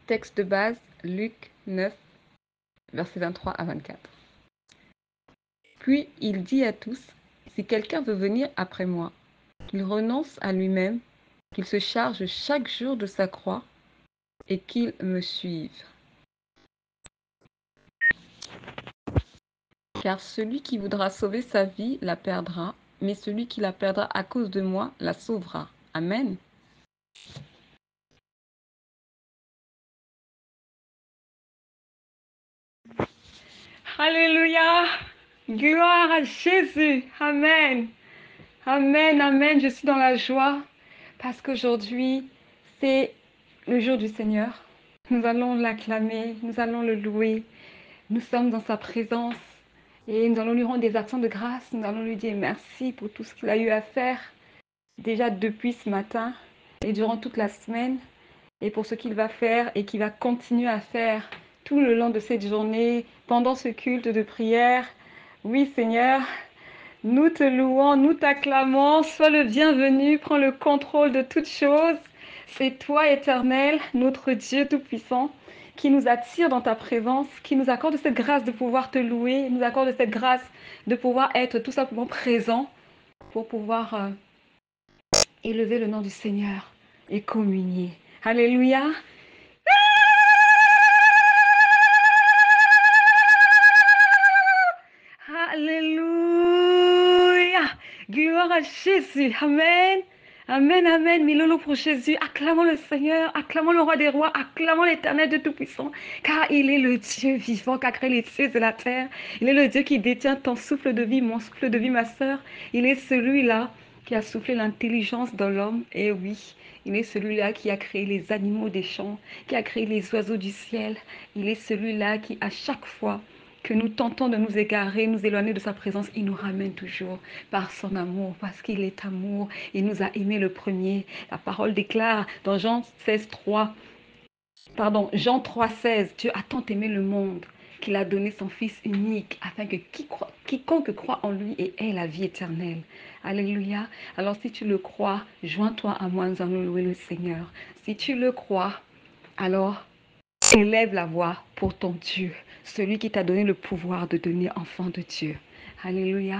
Texte de base, Luc 9, versets 23 à 24. Puis il dit à tous, si quelqu'un veut venir après moi, qu'il renonce à lui-même, qu'il se charge chaque jour de sa croix et qu'il me suive. Car celui qui voudra sauver sa vie la perdra, mais celui qui la perdra à cause de moi la sauvera. Amen. Alléluia. Gloire à Jésus. Amen. Amen, amen. Je suis dans la joie parce qu'aujourd'hui, c'est le jour du Seigneur. Nous allons l'acclamer, nous allons le louer. Nous sommes dans sa présence et nous allons lui rendre des actions de grâce. Nous allons lui dire merci pour tout ce qu'il a eu à faire déjà depuis ce matin et durant toute la semaine et pour ce qu'il va faire et qu'il va continuer à faire tout le long de cette journée, pendant ce culte de prière. Oui, Seigneur, nous te louons, nous t'acclamons. Sois le bienvenu, prends le contrôle de toutes choses. C'est toi, Éternel, notre Dieu Tout-Puissant, qui nous attire dans ta présence, qui nous accorde cette grâce de pouvoir te louer, nous accorde cette grâce de pouvoir être tout simplement présent pour pouvoir élever le nom du Seigneur et communier. Alléluia. Alléluia. Gloire à Jésus. Amen. Amen, amen. Milolo pour Jésus. Acclamons le Seigneur, acclamons le Roi des Rois, acclamons l'Éternel de Tout-Puissant, car il est le Dieu vivant qui a créé les cieux et la terre. Il est le Dieu qui détient ton souffle de vie, mon souffle de vie, ma sœur. Il est celui-là qui a soufflé l'intelligence dans l'homme. Et oui, il est celui-là qui a créé les animaux des champs, qui a créé les oiseaux du ciel. Il est celui-là qui, à chaque fois que nous tentons de nous égarer, nous éloigner de sa présence, il nous ramène toujours par son amour, parce qu'il est amour. Il nous a aimés le premier. La parole déclare dans Jean 3,16, Dieu a tant aimé le monde qu'il a donné son Fils unique afin que quiconque croit en lui ait la vie éternelle. Alléluia. Alors si tu le crois, joins-toi à moi, nous allons louer le Seigneur. Si tu le crois, alors élève la voix pour ton Dieu, celui qui t'a donné le pouvoir de devenir enfant de Dieu. Alléluia.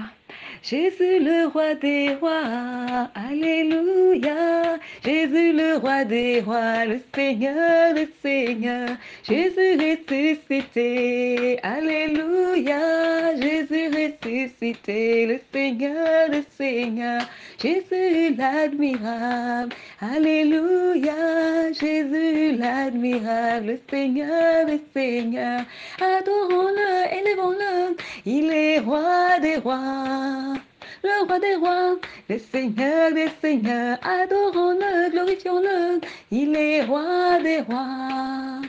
Jésus le roi des rois, alléluia. Jésus le roi des rois, le Seigneur des seigneurs. Jésus ressuscité, alléluia. Jésus ressuscité, le Seigneur des seigneurs. Jésus l'admirable, alléluia. Jésus l'admirable, le Seigneur des seigneurs. Adorons-le, élevons-le, il est roi des rois, le roi des rois, le Seigneur des seigneurs. Adorons-le, glorifions-le, il est roi des rois,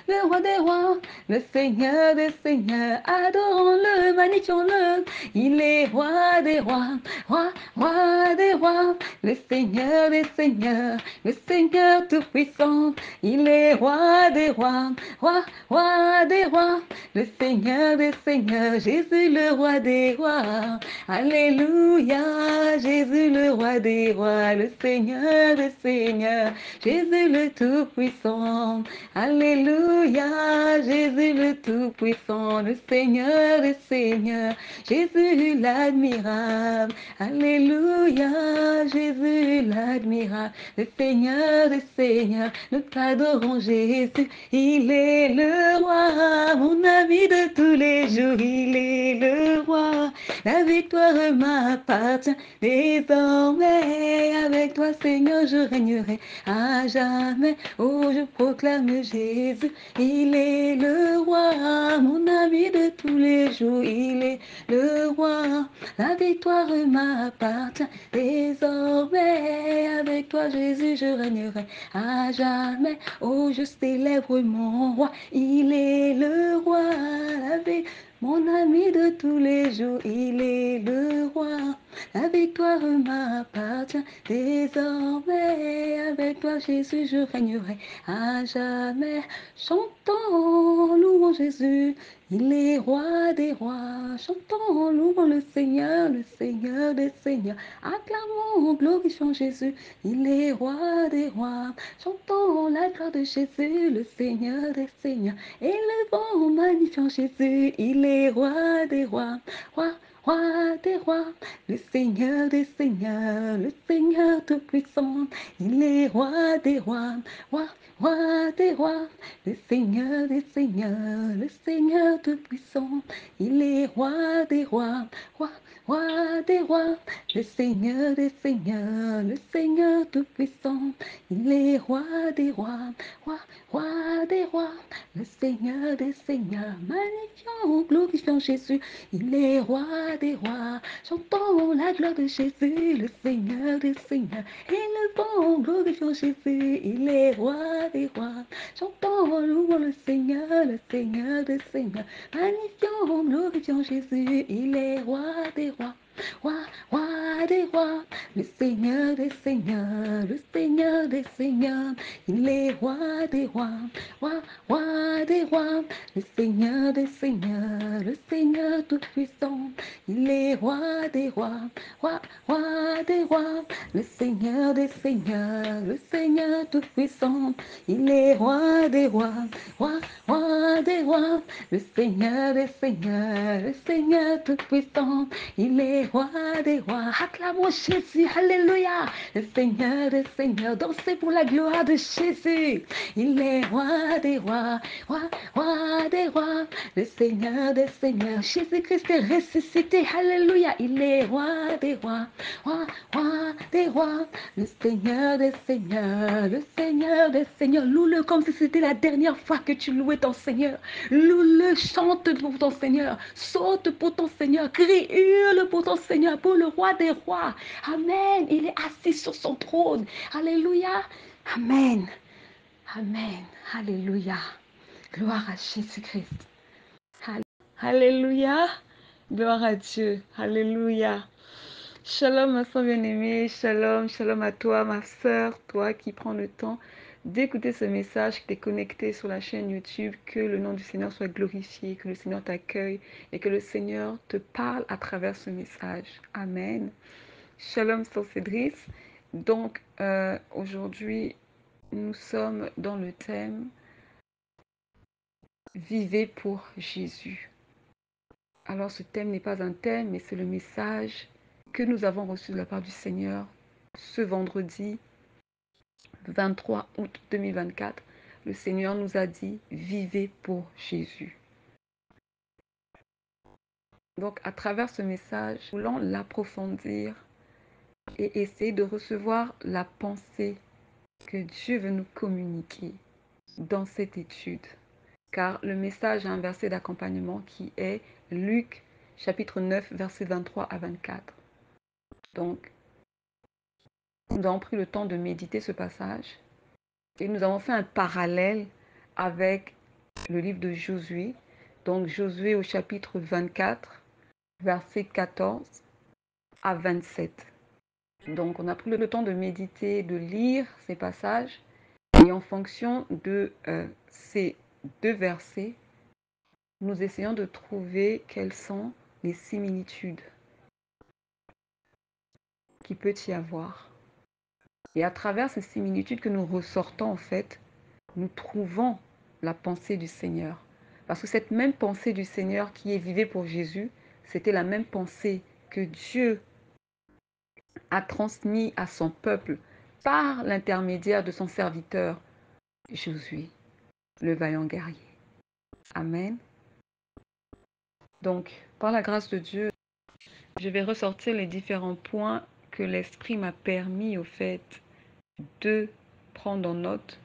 le roi des rois, le Seigneur des seigneurs. Adorons-le, magnifions-le, il est roi des rois, roi des rois, le Seigneur des seigneurs, le Seigneur tout-puissant. Il est roi des rois, roi des rois, le Seigneur des seigneurs. Jésus le roi des rois, alléluia. Jésus le roi des rois, le Seigneur des seigneurs. Jésus le tout-puissant, alléluia. Jésus le tout-puissant, le Seigneur des seigneurs. Jésus l'admirable, alléluia. Jésus l'admirable, le Seigneur des seigneurs. Nous t'adorons Jésus, il est le roi, mon ami de tous les jours, il est le roi. La victoire m'appartient désormais. Avec toi, Seigneur, je régnerai à jamais. Oh, je proclame Jésus, il est le roi, mon ami de tous les jours, il est le roi. La victoire m'appartient désormais. Avec toi, Jésus, je régnerai à jamais. Oh, je célèbre mon roi, il est le roi. La vie, mon ami de tous les jours, il est le roi. La La victoire m'appartient désormais. Avec toi, Jésus, je régnerai à jamais. Chantons, louons Jésus, il est roi des rois. Chantons, louons le Seigneur des seigneurs. Acclamons, glorifions Jésus, il est roi des rois. Chantons la gloire de Jésus, le Seigneur des seigneurs. Élevons, magnifions Jésus, il est roi des rois. Roi, roi des rois, le Seigneur des seigneurs, le Seigneur tout-puissant. Il est roi des rois, roi, roi des rois, le Seigneur des seigneurs, le Seigneur tout-puissant. Il est roi des rois, roi, roi des rois, le Seigneur des seigneurs, le Seigneur tout-puissant. Il est roi des rois, roi, roi des rois, le Seigneur des seigneurs. Magnifions, glorifions Jésus, il est roi des rois. Chantons la gloire de Jésus, le Seigneur des seigneurs. Élevons, glorifions Jésus, il est roi des rois. Chantons, louons le Seigneur des seigneurs. Magnifions, glorifions Jésus, il est roi des rois. Roi, roi des rois, le Seigneur des seigneurs, le Seigneur des seigneurs. Il est roi des rois, roi, roi des rois, le Seigneur des seigneurs, le Seigneur tout-puissant. Il est roi des rois, roi, roi des rois, le Seigneur des seigneurs, le Seigneur tout-puissant. Il est roi des rois, roi, roi des rois, le Seigneur des seigneurs, le Seigneur tout-puissant. Il est roi des rois. Acclamons Jésus, alléluia. Le Seigneur des seigneurs, dansez pour la gloire de Jésus. Il est roi des rois, roi, roi des rois, le Seigneur des seigneurs. Jésus-Christ est ressuscité, alléluia. Il est roi des rois, roi, roi des rois, le Seigneur des seigneurs, le Seigneur des seigneurs. Loue-le comme si c'était la dernière fois que tu louais ton Seigneur. Loue-le, chante pour ton Seigneur, saute pour ton Seigneur, crie, hurle pour ton Seigneur, pour le roi des rois. Amen. Il est assis sur son trône. Alléluia. Amen. Amen. Alléluia. Gloire à Jésus-Christ. Alléluia. Gloire à Dieu. Alléluia. Shalom, ma soeur bien-aimée. Shalom, shalom à toi, ma soeur, toi qui prends le temps d'écouter ce message, qui t'es connecté sur la chaîne YouTube. Que le nom du Seigneur soit glorifié, que le Seigneur t'accueille et que le Seigneur te parle à travers ce message. Amen. Shalom, sœur Cédric. Donc, aujourd'hui, nous sommes dans le thème Vivez pour Jésus. Alors, ce thème n'est pas un thème, mais c'est le message que nous avons reçu de la part du Seigneur ce vendredi 23 août 2024. Le Seigneur nous a dit « Vivez pour Jésus ». Donc, à travers ce message, nous voulons l'approfondir et essayer de recevoir la pensée que Dieu veut nous communiquer dans cette étude. Car le message a un verset d'accompagnement qui est Luc chapitre 9, versets 23 à 24. Donc, nous avons pris le temps de méditer ce passage et nous avons fait un parallèle avec le livre de Josué. Donc, Josué au chapitre 24, versets 14 à 27. Donc, on a pris le temps de méditer, de lire ces passages et en fonction de ces deux versets, nous essayons de trouver quelles sont les similitudes qu'il peut y avoir. Et à travers ces similitudes que nous ressortons, en fait, nous trouvons la pensée du Seigneur. Parce que cette même pensée du Seigneur qui est vivée pour Jésus, c'était la même pensée que Dieu a transmise à son peuple par l'intermédiaire de son serviteur Josué, le vaillant guerrier. Amen. Donc, par la grâce de Dieu, je vais ressortir les différents points que l'Esprit m'a permis, au fait, de prendre en note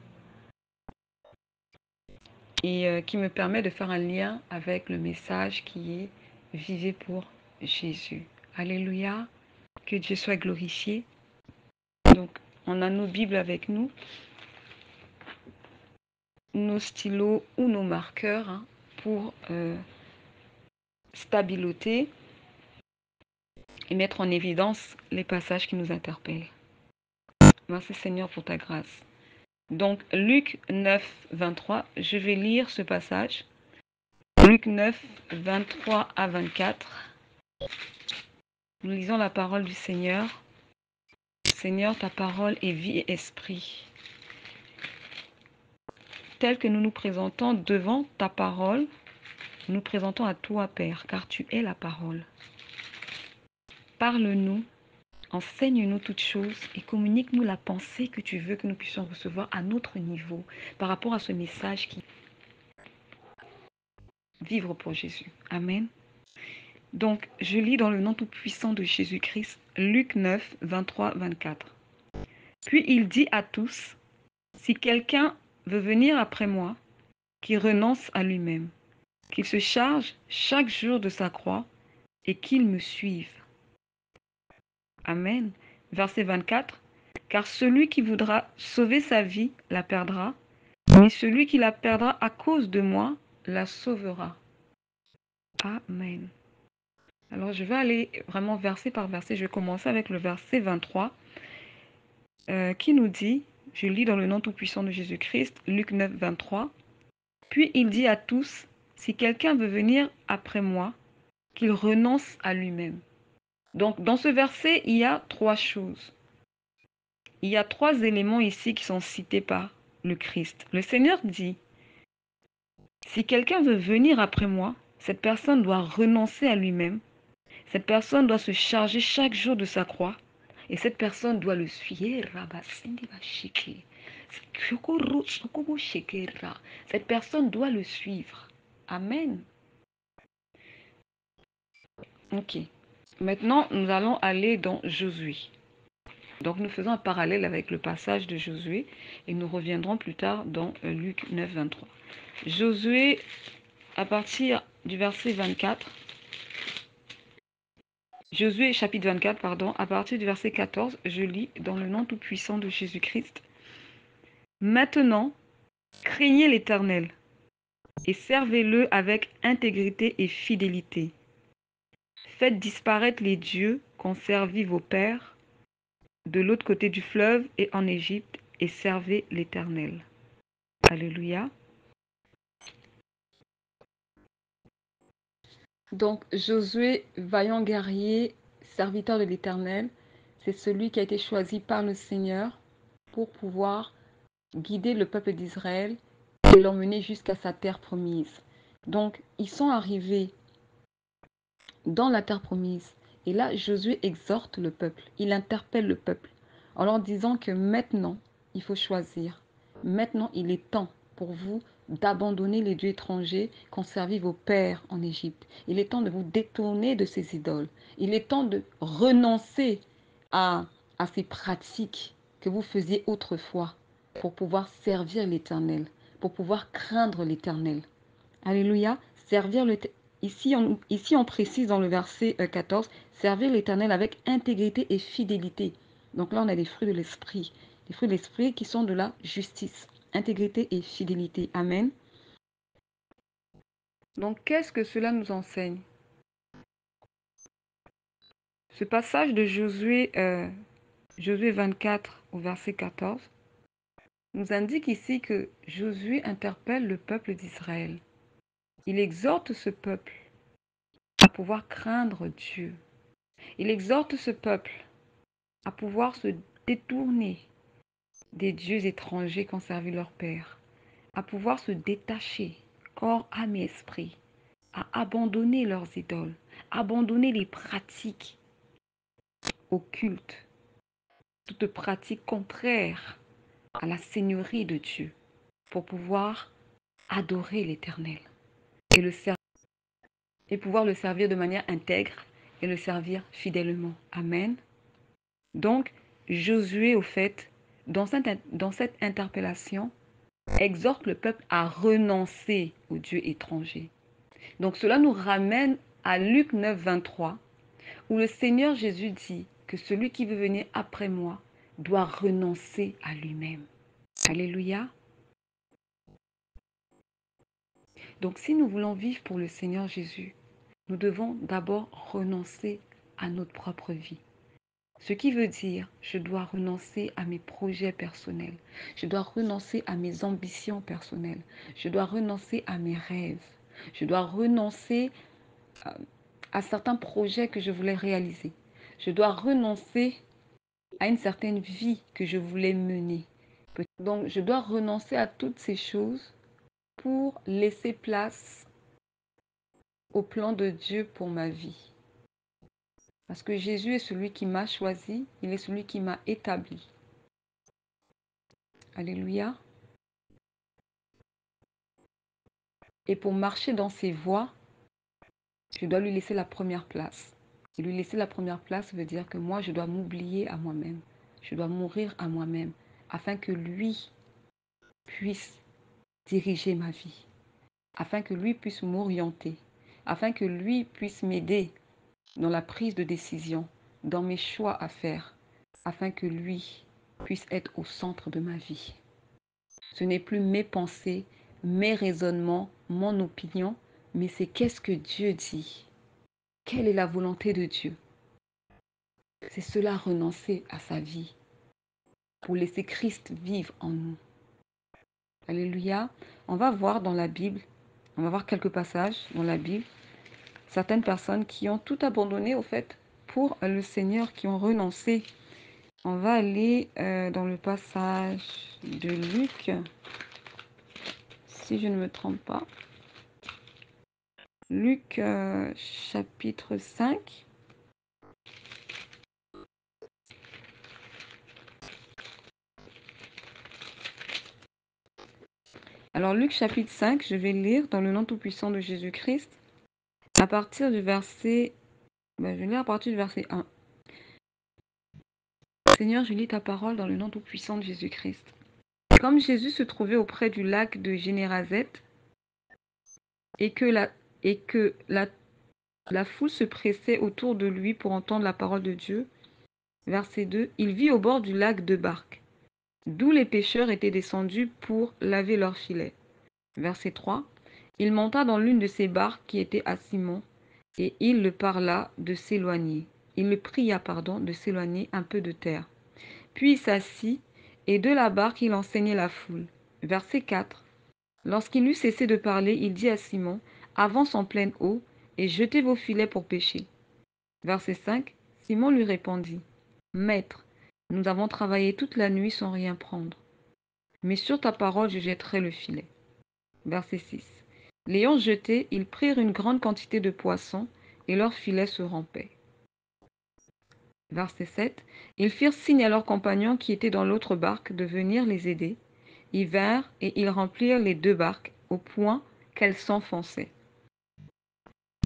et qui me permet de faire un lien avec le message qui est « Vivez pour Jésus ». Alléluia, que Dieu soit glorifié. Donc, on a nos Bibles avec nous, nos stylos ou nos marqueurs pour stabiloter. et mettre en évidence les passages qui nous interpellent. Merci Seigneur pour ta grâce. Donc Luc 9, 23, je vais lire ce passage. Luc 9, 23 à 24. Nous lisons la parole du Seigneur. Seigneur, ta parole est vie et esprit. Tel que nous nous présentons devant ta parole, nous présentons à toi, Père, car tu es la parole. Parle-nous, enseigne-nous toutes choses et communique-nous la pensée que tu veux que nous puissions recevoir à notre niveau par rapport à ce message qui vivre pour Jésus. Amen. Donc, je lis dans le nom tout-puissant de Jésus-Christ, Luc 9, 23, 24. Puis il dit à tous, si quelqu'un veut venir après moi, qu'il renonce à lui-même, qu'il se charge chaque jour de sa croix et qu'il me suive. Amen. Verset 24. Car celui qui voudra sauver sa vie la perdra, mais celui qui la perdra à cause de moi la sauvera. Amen. Alors je vais aller vraiment verset par verset. Je vais commencer avec le verset 23 qui nous dit, je lis dans le nom tout-puissant de Jésus-Christ, Luc 9, 23. Puis il dit à tous, si quelqu'un veut venir après moi, qu'il renonce à lui-même. Donc dans ce verset, il y a trois choses. Il y a trois éléments ici qui sont cités par le Christ. Le Seigneur dit, si quelqu'un veut venir après moi, cette personne doit renoncer à lui-même. Cette personne doit se charger chaque jour de sa croix. Et cette personne doit le suivre. Cette personne doit le suivre. Amen. Ok. Maintenant, nous allons aller dans Josué. Donc, nous faisons un parallèle avec le passage de Josué et nous reviendrons plus tard dans Luc 9, 23. Josué, à partir du verset 24, Josué chapitre 24, pardon, à partir du verset 14, je lis dans le nom tout-puissant de Jésus-Christ. Maintenant, craignez l'Éternel et servez-le avec intégrité et fidélité. Faites disparaître les dieux qu'ont servi vos pères de l'autre côté du fleuve et en Égypte et servez l'Éternel. Alléluia. Donc Josué, vaillant guerrier, serviteur de l'Éternel, c'est celui qui a été choisi par le Seigneur pour pouvoir guider le peuple d'Israël et l'emmener jusqu'à sa terre promise. Donc ils sont arrivés dans la terre promise. Et là, Josué exhorte le peuple, il interpelle le peuple en leur disant que maintenant, il faut choisir. Maintenant, il est temps pour vous d'abandonner les dieux étrangers qu'ont servi vos pères en Égypte. Il est temps de vous détourner de ces idoles. Il est temps de renoncer à ces pratiques que vous faisiez autrefois pour pouvoir servir l'Éternel, pour pouvoir craindre l'Éternel. Alléluia, servir l'Éternel. Ici on précise dans le verset 14, servir l'Éternel avec intégrité et fidélité. Donc là, on a les fruits de l'esprit. Les fruits de l'esprit qui sont de la justice, intégrité et fidélité. Amen. Donc, qu'est-ce que cela nous enseigne? Ce passage de Josué 24 au verset 14 nous indique ici que Josué interpelle le peuple d'Israël. Il exhorte ce peuple à pouvoir craindre Dieu. Il exhorte ce peuple à pouvoir se détourner des dieux étrangers qu'ont servi leur père, à pouvoir se détacher, corps, âme et esprit, à abandonner leurs idoles, abandonner les pratiques occultes, toute pratique contraire à la seigneurie de Dieu, pour pouvoir adorer l'Éternel et pouvoir le servir de manière intègre et le servir fidèlement. Amen. Donc, Josué, au fait, dans cette interpellation, exhorte le peuple à renoncer aux dieux étrangers. Donc, cela nous ramène à Luc 9, 23, où le Seigneur Jésus dit que celui qui veut venir après moi doit renoncer à lui-même. Alléluia. Donc, si nous voulons vivre pour le Seigneur Jésus, nous devons d'abord renoncer à notre propre vie. Ce qui veut dire, je dois renoncer à mes projets personnels. Je dois renoncer à mes ambitions personnelles. Je dois renoncer à mes rêves. Je dois renoncer à certains projets que je voulais réaliser. Je dois renoncer à une certaine vie que je voulais mener. Donc, je dois renoncer à toutes ces choses pour laisser place au plan de Dieu pour ma vie. Parce que Jésus est celui qui m'a choisi, il est celui qui m'a établi. Alléluia. Et pour marcher dans ses voies, je dois lui laisser la première place. Et lui laisser la première place veut dire que moi, je dois m'oublier à moi-même. Je dois mourir à moi-même afin que lui puisse diriger ma vie, afin que lui puisse m'orienter, afin que lui puisse m'aider dans la prise de décision, dans mes choix à faire, afin que lui puisse être au centre de ma vie. Ce n'est plus mes pensées, mes raisonnements, mon opinion, mais c'est qu'est-ce que Dieu dit. Quelle est la volonté de Dieu? C'est cela, renoncer à sa vie pour laisser Christ vivre en nous. Alléluia. On va voir dans la Bible, on va voir quelques passages dans la Bible, certaines personnes qui ont tout abandonné au fait pour le Seigneur, qui ont renoncé. On va aller dans le passage de Luc, si je ne me trompe pas. Luc chapitre 5. Alors Luc chapitre 5, je vais lire dans le nom tout-puissant de Jésus-Christ, à partir du verset, je vais lire à partir du verset 1. Seigneur, je lis ta parole dans le nom tout-puissant de Jésus-Christ. Comme Jésus se trouvait auprès du lac de Génézareth et que la foule se pressait autour de lui pour entendre la parole de Dieu, verset 2, il vit au bord du lac deux barques, d'où les pêcheurs étaient descendus pour laver leurs filets. Verset 3, il monta dans l'une de ces barques qui était à Simon, et il le parla de s'éloigner. Il le pria, de s'éloigner un peu de terre. Puis il s'assit, et de la barque il enseignait la foule. Verset 4, lorsqu'il eut cessé de parler, il dit à Simon, avance en pleine eau, et jetez vos filets pour pêcher. Verset 5, Simon lui répondit, Maître, nous avons travaillé toute la nuit sans rien prendre, mais sur ta parole je jetterai le filet. Verset 6. L'ayant jeté, ils prirent une grande quantité de poissons, et leurs filets se rompaient. Verset 7. Ils firent signe à leurs compagnons qui étaient dans l'autre barque de venir les aider. Ils vinrent et ils remplirent les deux barques au point qu'elles s'enfonçaient.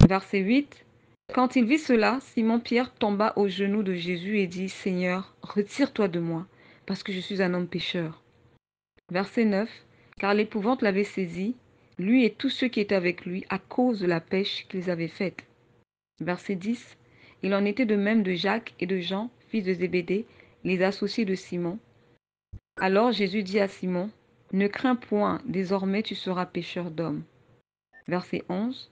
Verset 8. Quand il vit cela, Simon-Pierre tomba aux genoux de Jésus et dit, Seigneur, retire-toi de moi, parce que je suis un homme pécheur. Verset 9. Car l'épouvante l'avait saisi, lui et tous ceux qui étaient avec lui, à cause de la pêche qu'ils avaient faite. Verset 10. Il en était de même de Jacques et de Jean, fils de Zébédée, les associés de Simon. Alors Jésus dit à Simon, ne crains point, désormais tu seras pêcheur d'hommes. Verset 11.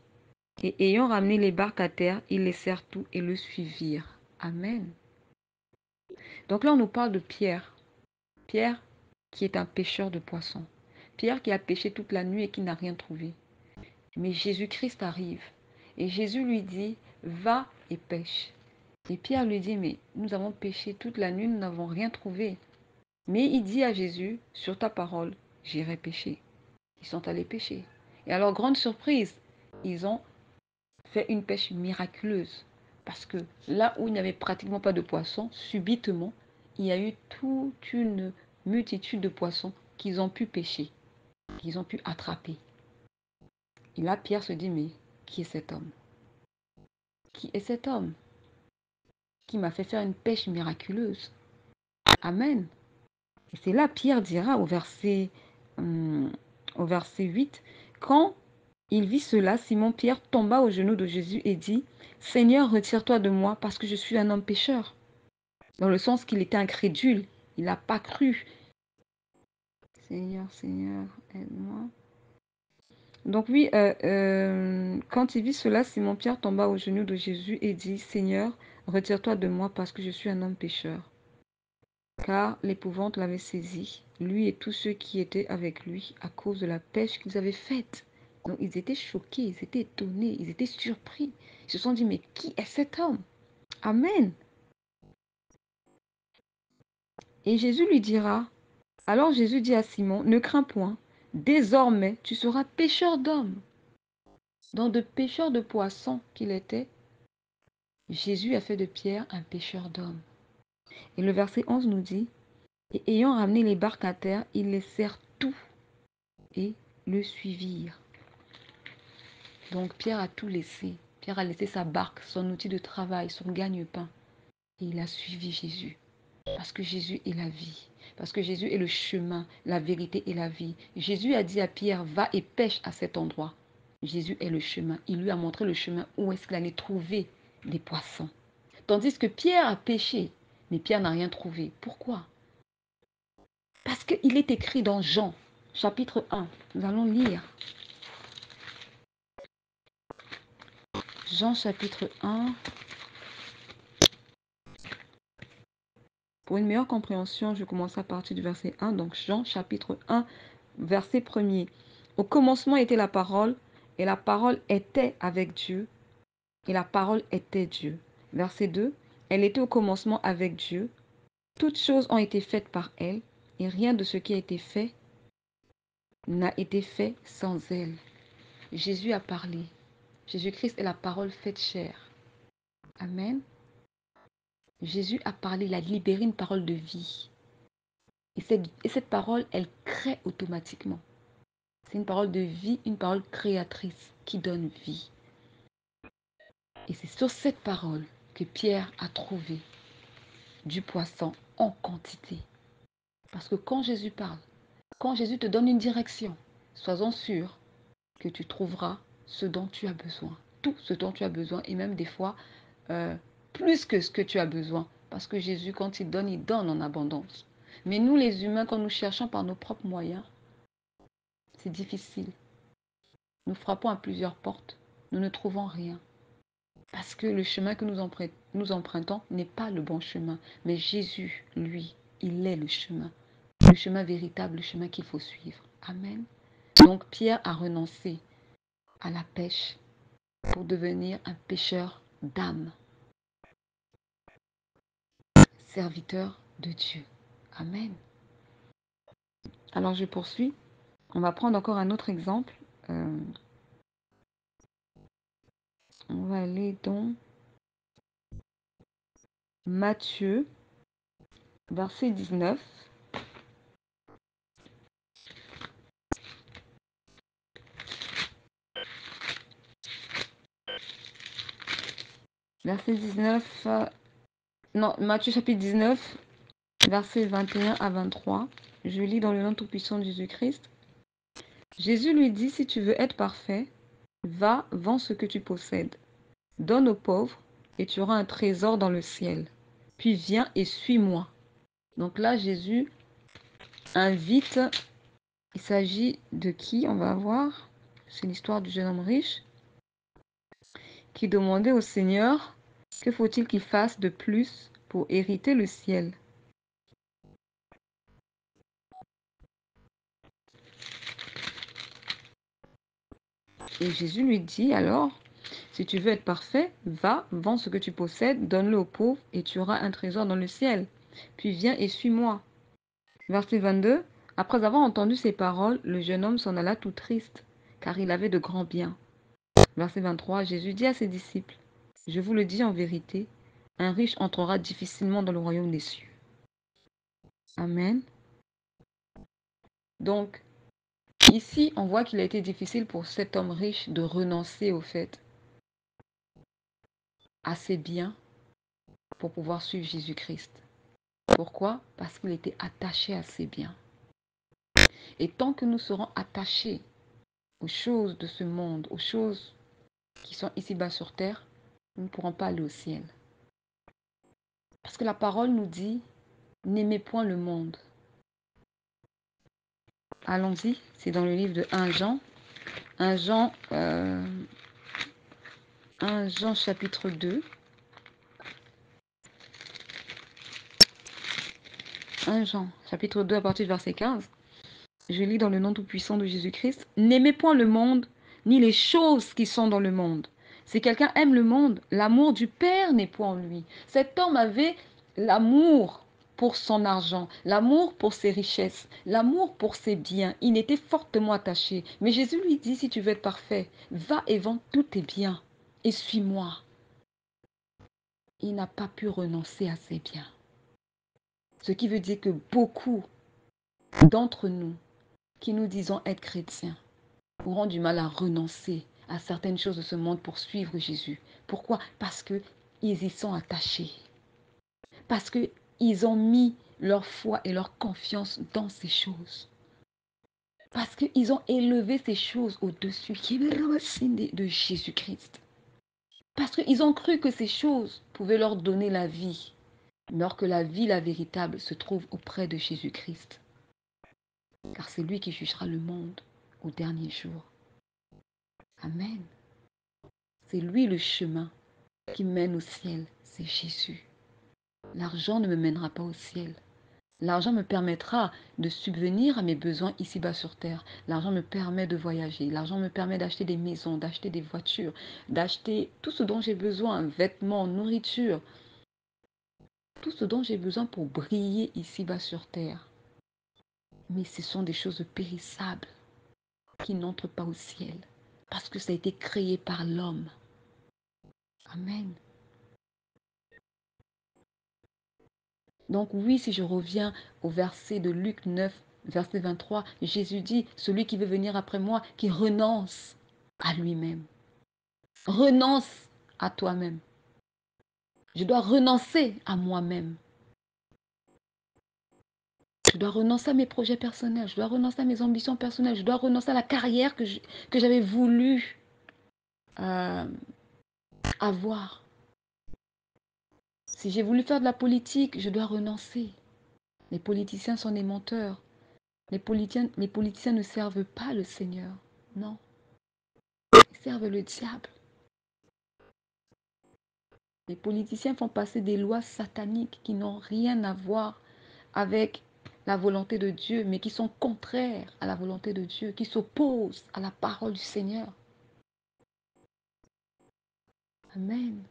Et ayant ramené les barques à terre, ils laissèrent tout et le suivirent. Amen. Donc là, on nous parle de Pierre. Pierre qui est un pêcheur de poissons. Pierre qui a pêché toute la nuit et qui n'a rien trouvé. Mais Jésus-Christ arrive. Et Jésus lui dit, va et pêche. Et Pierre lui dit, mais nous avons pêché toute la nuit, nous n'avons rien trouvé. Mais il dit à Jésus, sur ta parole, j'irai pêcher. Ils sont allés pêcher. Et alors, grande surprise, ils ont fait une pêche miraculeuse. Parce que là où il n'y avait pratiquement pas de poissons, subitement, il y a eu toute une multitude de poissons qu'ils ont pu pêcher, qu'ils ont pu attraper. Et là, Pierre se dit, mais qui est cet homme? Qui est cet homme qui m'a fait faire une pêche miraculeuse? Amen. Et c'est là, Pierre dira au verset 8, quand il vit cela, Simon-Pierre tomba aux genoux de Jésus et dit, Seigneur, retire-toi de moi parce que je suis un homme pécheur. Dans le sens qu'il était incrédule, il n'a pas cru. Seigneur, Seigneur, aide-moi. Donc oui, quand il vit cela, Simon-Pierre tomba aux genoux de Jésus et dit, Seigneur, retire-toi de moi parce que je suis un homme pécheur. Car l'épouvante l'avait saisi, lui et tous ceux qui étaient avec lui, à cause de la pêche qu'ils avaient faite. Donc ils étaient choqués, ils étaient étonnés, ils étaient surpris. Ils se sont dit, mais qui est cet homme? Amen. Et Jésus lui dira, alors Jésus dit à Simon, ne crains point, désormais tu seras pêcheur d'hommes. Donc de pêcheur de poissons qu'il était, Jésus a fait de Pierre un pêcheur d'hommes. Et le verset 11 nous dit, et ayant ramené les barques à terre, ils laissèrent tout et le suivirent. Donc Pierre a tout laissé. Pierre a laissé sa barque, son outil de travail, son gagne-pain. Et il a suivi Jésus. Parce que Jésus est la vie. Parce que Jésus est le chemin, la vérité et la vie. Jésus a dit à Pierre, va et pêche à cet endroit. Jésus est le chemin. Il lui a montré le chemin où est-ce qu'il allait trouver des poissons. Tandis que Pierre a pêché, mais Pierre n'a rien trouvé. Pourquoi? Parce qu'il est écrit dans Jean, chapitre 1. Nous allons lire. Jean, chapitre 1. Pour une meilleure compréhension, je commence à partir du verset 1. Donc Jean, chapitre 1, verset 1er. Au commencement était la parole, et la parole était avec Dieu, et la parole était Dieu. Verset 2. Elle était au commencement avec Dieu. Toutes choses ont été faites par elle, et rien de ce qui a été fait n'a été fait sans elle. Jésus a parlé. Jésus-Christ est la parole faite chair. Amen. Jésus a parlé, il a libéré une parole de vie. Et cette parole, elle crée automatiquement. C'est une parole de vie, une parole créatrice qui donne vie. Et c'est sur cette parole que Pierre a trouvé du poisson en quantité. Parce que quand Jésus parle, quand Jésus te donne une direction, sois-en sûr que tu trouveras ce dont tu as besoin. Tout ce dont tu as besoin et même des fois plus que ce que tu as besoin. Parce que Jésus, quand il donne en abondance. Mais nous les humains, quand nous cherchons par nos propres moyens, c'est difficile. Nous frappons à plusieurs portes. Nous ne trouvons rien. Parce que le chemin que nous empruntons n'est pas le bon chemin. Mais Jésus, lui, il est le chemin. Le chemin véritable, le chemin qu'il faut suivre. Amen. Donc Pierre a renoncé à la pêche pour devenir un pêcheur d'âmes. Serviteur de Dieu. Amen. Alors je poursuis. On va prendre encore un autre exemple. On va aller dans Matthieu, verset 19. Verset 19. Non, Matthieu chapitre 19, versets 21 à 23. Je lis dans le nom tout-puissant de Jésus-Christ. Jésus lui dit, si tu veux être parfait, va, vends ce que tu possèdes. Donne aux pauvres et tu auras un trésor dans le ciel. Puis viens et suis-moi. Donc là, Jésus invite, il s'agit de qui? On va voir. C'est l'histoire du jeune homme riche qui demandait au Seigneur, que faut-il qu'il fasse de plus pour hériter le ciel? Et Jésus lui dit alors, si tu veux être parfait, va, vends ce que tu possèdes, donne-le aux pauvres et tu auras un trésor dans le ciel. Puis viens et suis-moi. Verset 22. Après avoir entendu ces paroles, le jeune homme s'en alla tout triste, car il avait de grands biens. Verset 23. Jésus dit à ses disciples, je vous le dis en vérité, un riche entrera difficilement dans le royaume des cieux. Amen. Donc, ici, on voit qu'il a été difficile pour cet homme riche de renoncer au fait à ses biens pour pouvoir suivre Jésus-Christ. Pourquoi? Parce qu'il était attaché à ses biens. Et tant que nous serons attachés aux choses de ce monde, aux choses qui sont ici-bas sur terre, nous ne pourrons pas aller au ciel. Parce que la parole nous dit, n'aimez point le monde. Allons-y, c'est dans le livre de 1 Jean. 1 Jean chapitre 2. 1 Jean, chapitre 2, à partir du verset 15. Je lis dans le nom tout-puissant de Jésus-Christ. N'aimez point le monde, ni les choses qui sont dans le monde. Si quelqu'un aime le monde, l'amour du Père n'est point en lui. Cet homme avait l'amour pour son argent, l'amour pour ses richesses, l'amour pour ses biens. Il était fortement attaché. Mais Jésus lui dit, si tu veux être parfait, va et vends tous tes biens et suis-moi. Il n'a pas pu renoncer à ses biens. Ce qui veut dire que beaucoup d'entre nous qui nous disons être chrétiens auront du mal à renoncer à certaines choses de ce monde pour suivre Jésus. Pourquoi? Parce qu'ils y sont attachés. Parce qu'ils ont mis leur foi et leur confiance dans ces choses. Parce qu'ils ont élevé ces choses au-dessus de Jésus-Christ. Parce qu'ils ont cru que ces choses pouvaient leur donner la vie, alors que la vie, la véritable, se trouve auprès de Jésus-Christ. Car c'est lui qui jugera le monde au dernier jour. Amen. C'est lui le chemin qui mène au ciel, c'est Jésus. L'argent ne me mènera pas au ciel. L'argent me permettra de subvenir à mes besoins ici-bas sur terre. L'argent me permet de voyager. L'argent me permet d'acheter des maisons, d'acheter des voitures, d'acheter tout ce dont j'ai besoin, vêtements, nourriture. Tout ce dont j'ai besoin pour briller ici-bas sur terre. Mais ce sont des choses périssables qui n'entrent pas au ciel parce que ça a été créé par l'homme. Amen. Donc oui, si je reviens au verset de Luc 9, verset 23, Jésus dit, celui qui veut venir après moi, qui renonce à lui-même. Renonce à toi-même. Je dois renoncer à moi-même. Je dois renoncer à mes projets personnels. Je dois renoncer à mes ambitions personnelles. Je dois renoncer à la carrière que j'avais voulu avoir. Si j'ai voulu faire de la politique, je dois renoncer. Les politiciens sont des menteurs. Les politiciens ne servent pas le Seigneur. Non. Ils servent le diable. Les politiciens font passer des lois sataniques qui n'ont rien à voir avec la volonté de Dieu, mais qui sont contraires à la volonté de Dieu, qui s'opposent à la parole du Seigneur. Amen.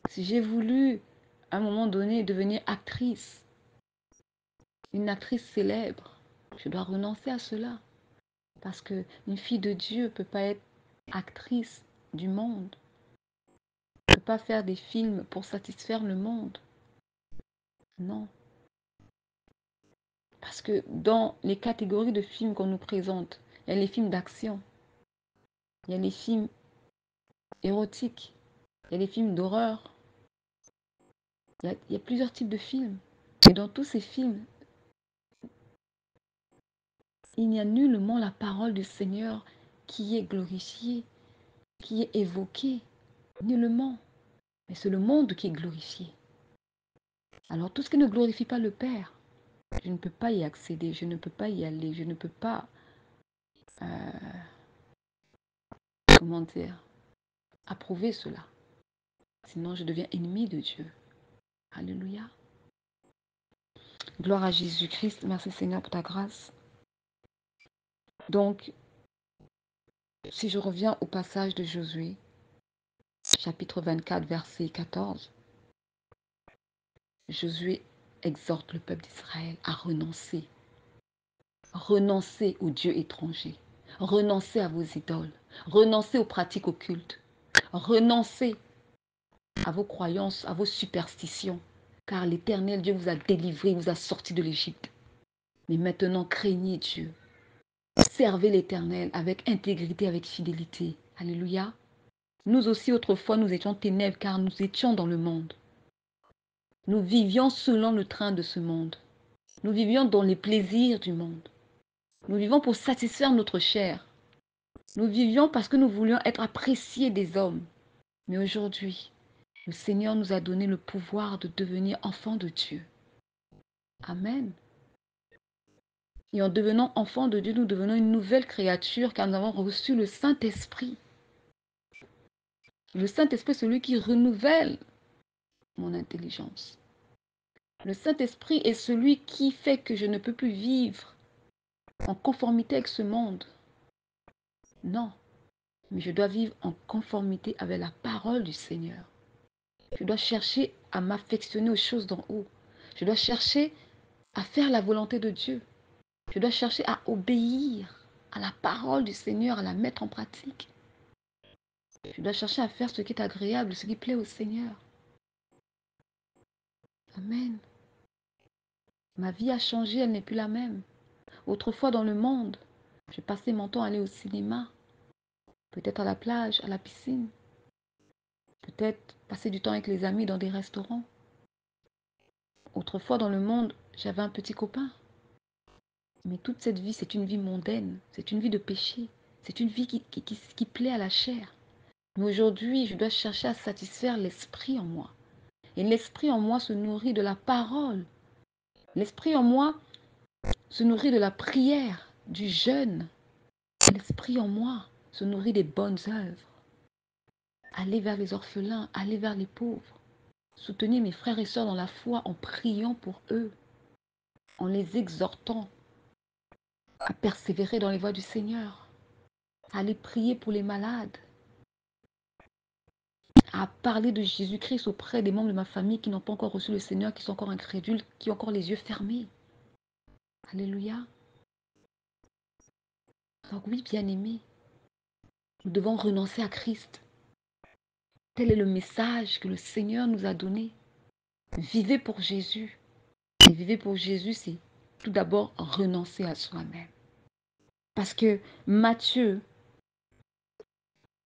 Si j'ai voulu, à un moment donné, devenir actrice, une actrice célèbre, je dois renoncer à cela. Parce qu'une fille de Dieu ne peut pas être actrice du monde. Ne peut pas faire des films pour satisfaire le monde. Non. Parce que dans les catégories de films qu'on nous présente, il y a les films d'action, il y a les films érotiques, il y a les films d'horreur. Il y a plusieurs types de films. Et dans tous ces films, il n'y a nullement la parole du Seigneur qui est glorifiée, qui est évoquée. Nullement. Mais c'est le monde qui est glorifié. Alors tout ce qui ne glorifie pas le Père, je ne peux pas y accéder, je ne peux pas y aller, je ne peux pas, comment dire, approuver cela. Sinon, je deviens ennemi de Dieu. Alléluia. Gloire à Jésus-Christ. Merci Seigneur pour ta grâce. Donc, si je reviens au passage de Josué, chapitre 24, verset 14, Josué exhorte le peuple d'Israël à renoncer. Renoncer aux dieux étrangers. Renoncer à vos idoles. Renoncer aux pratiques occultes. Renoncer à vos croyances, à vos superstitions. Car l'Éternel Dieu vous a délivré, vous a sorti de l'Égypte. Mais maintenant, craignez Dieu. Servez l'Éternel avec intégrité, avec fidélité. Alléluia. Nous aussi, autrefois, nous étions ténèbres car nous étions dans le monde. Nous vivions selon le train de ce monde. Nous vivions dans les plaisirs du monde. Nous vivions pour satisfaire notre chair. Nous vivions parce que nous voulions être appréciés des hommes. Mais aujourd'hui, le Seigneur nous a donné le pouvoir de devenir enfants de Dieu. Amen. Et en devenant enfants de Dieu, nous devenons une nouvelle créature car nous avons reçu le Saint-Esprit. Le Saint-Esprit est celui qui renouvelle mon intelligence. Le Saint-Esprit est celui qui fait que je ne peux plus vivre en conformité avec ce monde. Non, mais je dois vivre en conformité avec la parole du Seigneur. Je dois chercher à m'affectionner aux choses d'en haut. Je dois chercher à faire la volonté de Dieu. Je dois chercher à obéir à la parole du Seigneur, à la mettre en pratique. Je dois chercher à faire ce qui est agréable, ce qui plaît au Seigneur. Amen. Ma vie a changé, elle n'est plus la même. Autrefois dans le monde, je passais mon temps à aller au cinéma, peut-être à la plage, à la piscine, peut-être passer du temps avec les amis dans des restaurants. Autrefois dans le monde, j'avais un petit copain. Mais toute cette vie, c'est une vie mondaine, c'est une vie de péché, c'est une vie qui plaît à la chair. Mais aujourd'hui, je dois chercher à satisfaire l'esprit en moi. Et l'esprit en moi se nourrit de la parole. L'esprit en moi se nourrit de la prière, du jeûne. L'esprit en moi se nourrit des bonnes œuvres. Aller vers les orphelins, aller vers les pauvres. Soutenir mes frères et sœurs dans la foi en priant pour eux, en les exhortant à persévérer dans les voies du Seigneur, à aller prier pour les malades, à parler de Jésus-Christ auprès des membres de ma famille qui n'ont pas encore reçu le Seigneur, qui sont encore incrédules, qui ont encore les yeux fermés. Alléluia. Donc oui, bien-aimés, nous devons renoncer à Christ. Tel est le message que le Seigneur nous a donné. Vivez pour Jésus. Et vivez pour Jésus, c'est tout d'abord renoncer à soi-même. Parce que Matthieu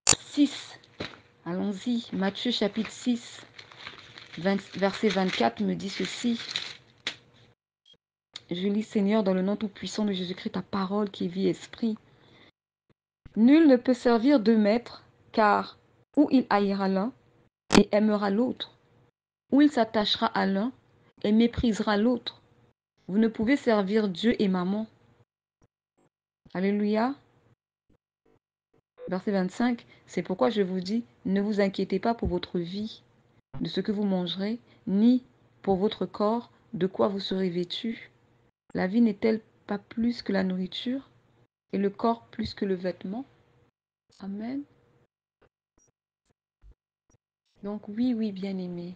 6, allons-y, Matthieu chapitre 6, verset 24 me dit ceci. Je lis, Seigneur, dans le nom tout-puissant de Jésus-Christ, ta parole qui est vie et esprit. Nul ne peut servir deux maîtres, car ou il haïra l'un et aimera l'autre, ou il s'attachera à l'un et méprisera l'autre. Vous ne pouvez servir Dieu et maman. Alléluia. Verset 25, c'est pourquoi je vous dis, ne vous inquiétez pas pour votre vie, de ce que vous mangerez, ni pour votre corps, de quoi vous serez vêtu. La vie n'est-elle pas plus que la nourriture, et le corps plus que le vêtement? Amen. Donc oui, oui, bien-aimés,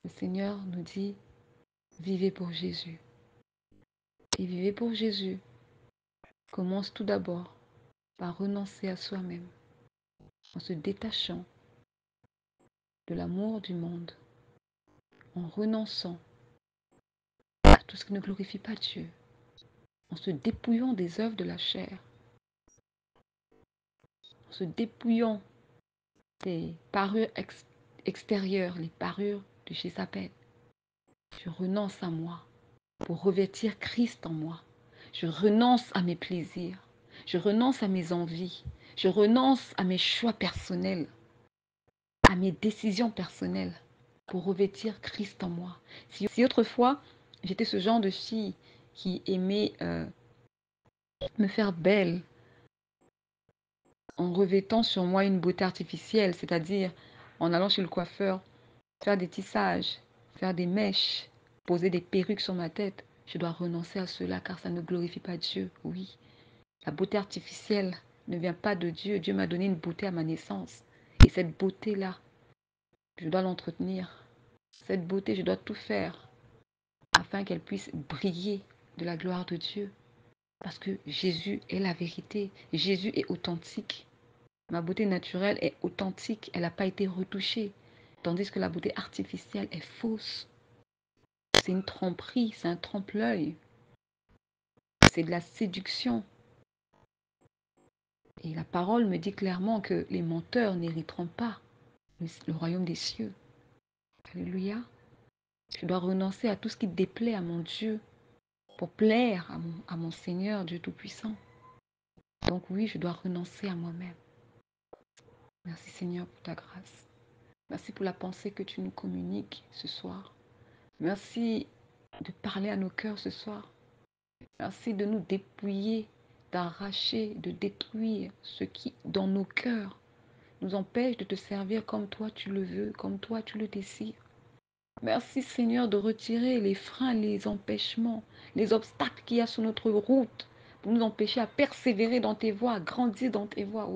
le Seigneur nous dit, vivez pour Jésus. Et vivez pour Jésus commence tout d'abord par renoncer à soi-même, en se détachant de l'amour du monde, en renonçant à tout ce qui ne glorifie pas Dieu, en se dépouillant des œuvres de la chair, en se dépouillant des parures extérieures, les parures de Jézabel. Je renonce à moi pour revêtir Christ en moi. Je renonce à mes plaisirs. Je renonce à mes envies. Je renonce à mes choix personnels, à mes décisions personnelles pour revêtir Christ en moi. Si autrefois, j'étais ce genre de fille qui aimait me faire belle en revêtant sur moi une beauté artificielle, c'est-à-dire en allant chez le coiffeur, faire des tissages, faire des mèches, poser des perruques sur ma tête, je dois renoncer à cela car ça ne glorifie pas Dieu. Oui, la beauté artificielle ne vient pas de Dieu. Dieu m'a donné une beauté à ma naissance. Et cette beauté-là, je dois l'entretenir. Cette beauté, je dois tout faire afin qu'elle puisse briller de la gloire de Dieu. Parce que Jésus est la vérité. Jésus est authentique. Ma beauté naturelle est authentique. Elle n'a pas été retouchée. Tandis que la beauté artificielle est fausse. C'est une tromperie, c'est un trompe-l'œil. C'est de la séduction. Et la parole me dit clairement que les menteurs n'hériteront pas le royaume des cieux. Alléluia. Je dois renoncer à tout ce qui déplaît à mon Dieu pour plaire à mon Seigneur, Dieu Tout-Puissant. Donc oui, je dois renoncer à moi-même. Merci Seigneur pour ta grâce. Merci pour la pensée que tu nous communiques ce soir. Merci de parler à nos cœurs ce soir. Merci de nous dépouiller, d'arracher, de détruire ce qui, dans nos cœurs, nous empêche de te servir comme toi tu le veux, comme toi tu le désires. Merci Seigneur de retirer les freins, les empêchements, les obstacles qu'il y a sur notre route pour nous empêcher à persévérer dans tes voies, à grandir dans tes voies.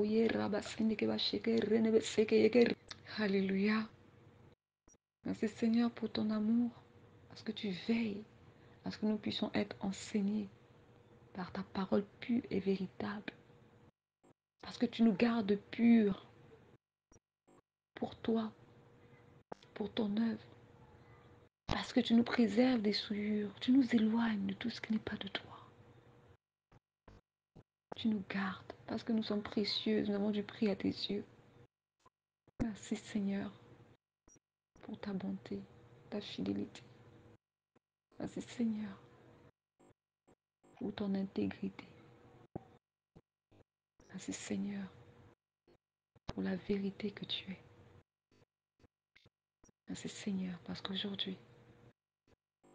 Alléluia. Merci Seigneur pour ton amour, parce que tu veilles à ce que nous puissions être enseignés par ta parole pure et véritable. Parce que tu nous gardes purs pour toi, pour ton œuvre. Parce que tu nous préserves des souillures. Tu nous éloignes de tout ce qui n'est pas de toi. Tu nous gardes parce que nous sommes précieux. Nous avons du prix à tes yeux. Merci Seigneur pour ta bonté, ta fidélité. Merci Seigneur pour ton intégrité. Merci Seigneur pour la vérité que tu es. Merci Seigneur parce qu'aujourd'hui,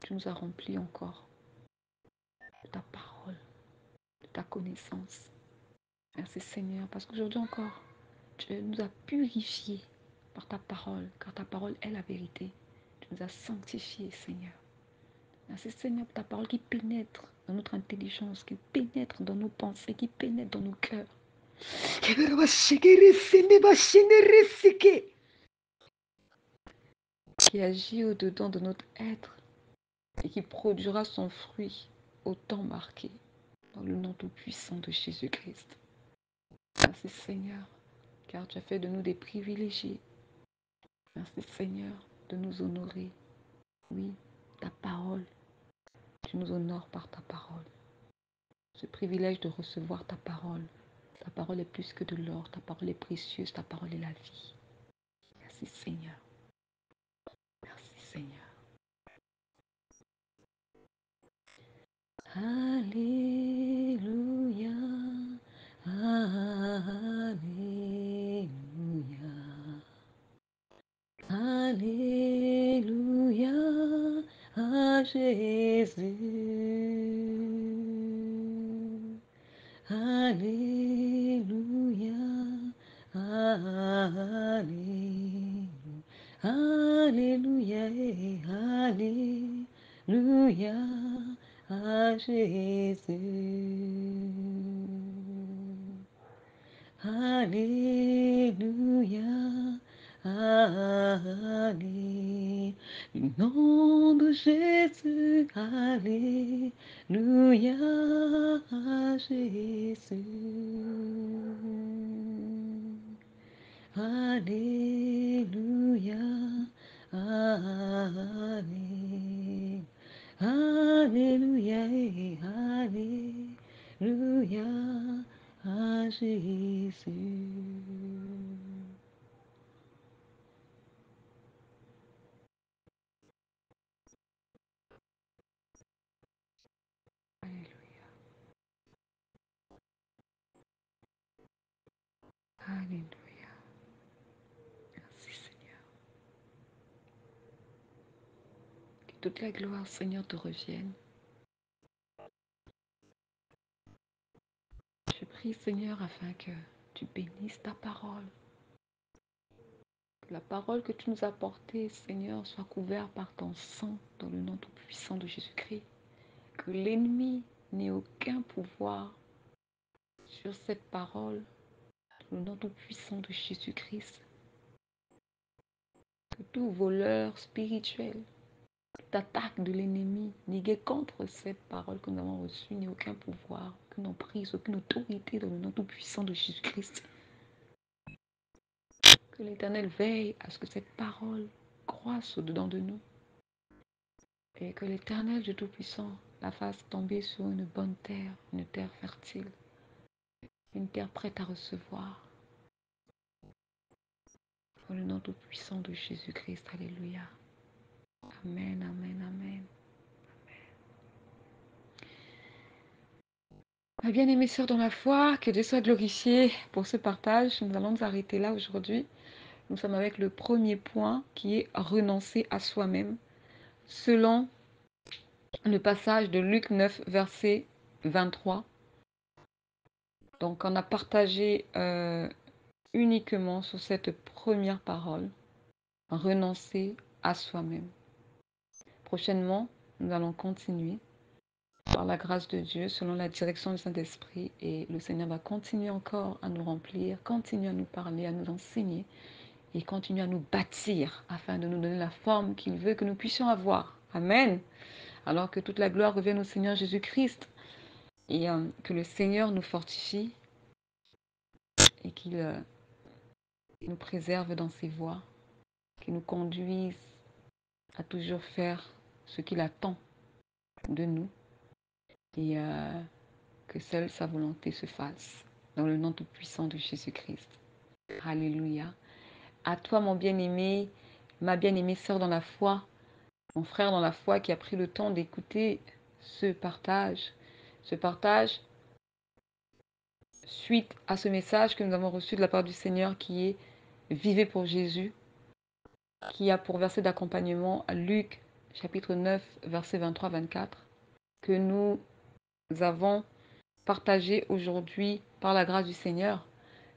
tu nous as remplis encore de ta parole, de ta connaissance. Merci Seigneur parce qu'aujourd'hui encore, tu nous as purifiés par ta parole, car ta parole est la vérité. Tu nous as sanctifiés, Seigneur. Merci Seigneur pour ta parole qui pénètre dans notre intelligence, qui pénètre dans nos pensées, qui pénètre dans nos cœurs. Qui agit au-dedans de notre être et qui produira son fruit au temps marqué, dans le nom tout-puissant de Jésus-Christ. Merci Seigneur, car tu as fait de nous des privilégiés. Merci Seigneur de nous honorer. Oui, ta parole, tu nous honores par ta parole. Ce privilège de recevoir ta parole. Ta parole est plus que de l'or, ta parole est précieuse, ta parole est la vie. Merci Seigneur. Merci Seigneur. Alléluia. Alléluia. Alléluia à Jésus. Alléluia. Alléluia. Alléluia. Alléluia à Jésus. Alléluia. Alléluia. Le nom de Jésus. Alléluia à Jésus. Alléluia. Alléluia. Alléluia. Alléluia à Jésus. Alléluia. Alléluia. Merci Seigneur. Que toute la gloire, Seigneur, te revienne. Je prie, Seigneur, afin que tu bénisses ta parole. Que la parole que tu nous as portée, Seigneur, soit couverte par ton sang dans le nom tout-puissant de Jésus-Christ. Que l'ennemi n'ait aucun pouvoir sur cette parole dans le nom tout-puissant de Jésus-Christ. Que tout voleur spirituel, toute attaque de l'ennemi niguée contre cette parole que nous avons reçue n'ait aucun pouvoir, aucune emprise, aucune autorité dans le nom tout-puissant de Jésus-Christ. Que l'Éternel veille à ce que cette parole croisse au-dedans de nous et que l'Éternel du Tout-Puissant la fasse tomber sur une bonne terre, une terre fertile, une terre prête à recevoir. Dans le nom tout-puissant de Jésus-Christ, alléluia. Amen, amen, amen. Ma bien-aimée sœur dans la foi, que Dieu soit glorifié pour ce partage. Nous allons nous arrêter là aujourd'hui. Nous sommes avec le premier point qui est renoncer à soi-même, selon le passage de Luc 9, verset 23. Donc on a partagé uniquement sur cette première parole, renoncer à soi-même. Prochainement, nous allons continuer par la grâce de Dieu, selon la direction du Saint-Esprit, et le Seigneur va continuer encore à nous remplir, continuer à nous parler, à nous enseigner, et continuer à nous bâtir afin de nous donner la forme qu'il veut que nous puissions avoir. Amen. Alors que toute la gloire revienne au Seigneur Jésus-Christ et que le Seigneur nous fortifie et qu'il nous préserve dans ses voies, qu'il nous conduise à toujours faire ce qu'il attend de nous et que seule sa volonté se fasse. Dans le nom tout-puissant de Jésus-Christ. Alléluia. À toi, mon bien-aimé, ma bien-aimée sœur dans la foi, mon frère dans la foi qui a pris le temps d'écouter ce partage suite à ce message que nous avons reçu de la part du Seigneur qui est Vivez pour Jésus, qui a pour verset d'accompagnement Luc chapitre 9, verset 23-24, que nous avons partagé aujourd'hui par la grâce du Seigneur.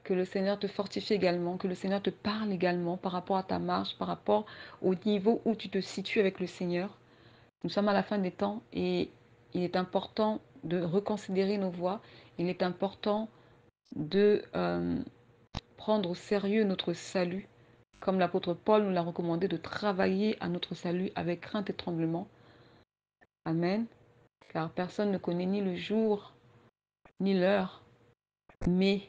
Que le Seigneur te fortifie également, que le Seigneur te parle également par rapport à ta marche, par rapport au niveau où tu te situes avec le Seigneur. Nous sommes à la fin des temps et il est important de reconsidérer nos voies. Il est important de prendre au sérieux notre salut. Comme l'apôtre Paul nous l'a recommandé, de travailler à notre salut avec crainte et tremblement. Amen. Car personne ne connaît ni le jour, ni l'heure. Mais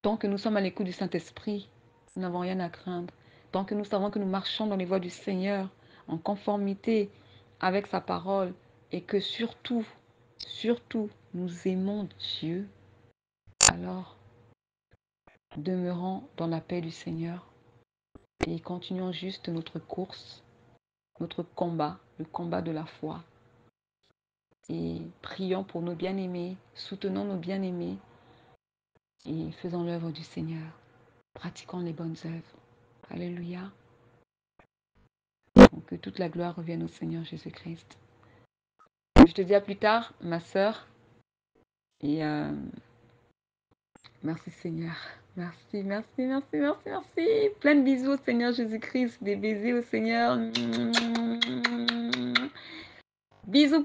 tant que nous sommes à l'écoute du Saint-Esprit, nous n'avons rien à craindre. Tant que nous savons que nous marchons dans les voies du Seigneur, en conformité avec sa parole, et que surtout, nous aimons Dieu, alors demeurons dans la paix du Seigneur et continuons juste notre course, notre combat, le combat de la foi. Et prions pour nos bien-aimés, soutenons nos bien-aimés et faisons l'œuvre du Seigneur. Pratiquons les bonnes œuvres. Alléluia. Donc, que toute la gloire revienne au Seigneur Jésus-Christ. Je te dis à plus tard, ma sœur. Et merci Seigneur. Merci. Plein de bisous au Seigneur Jésus-Christ. Des baisers au Seigneur. Bisous.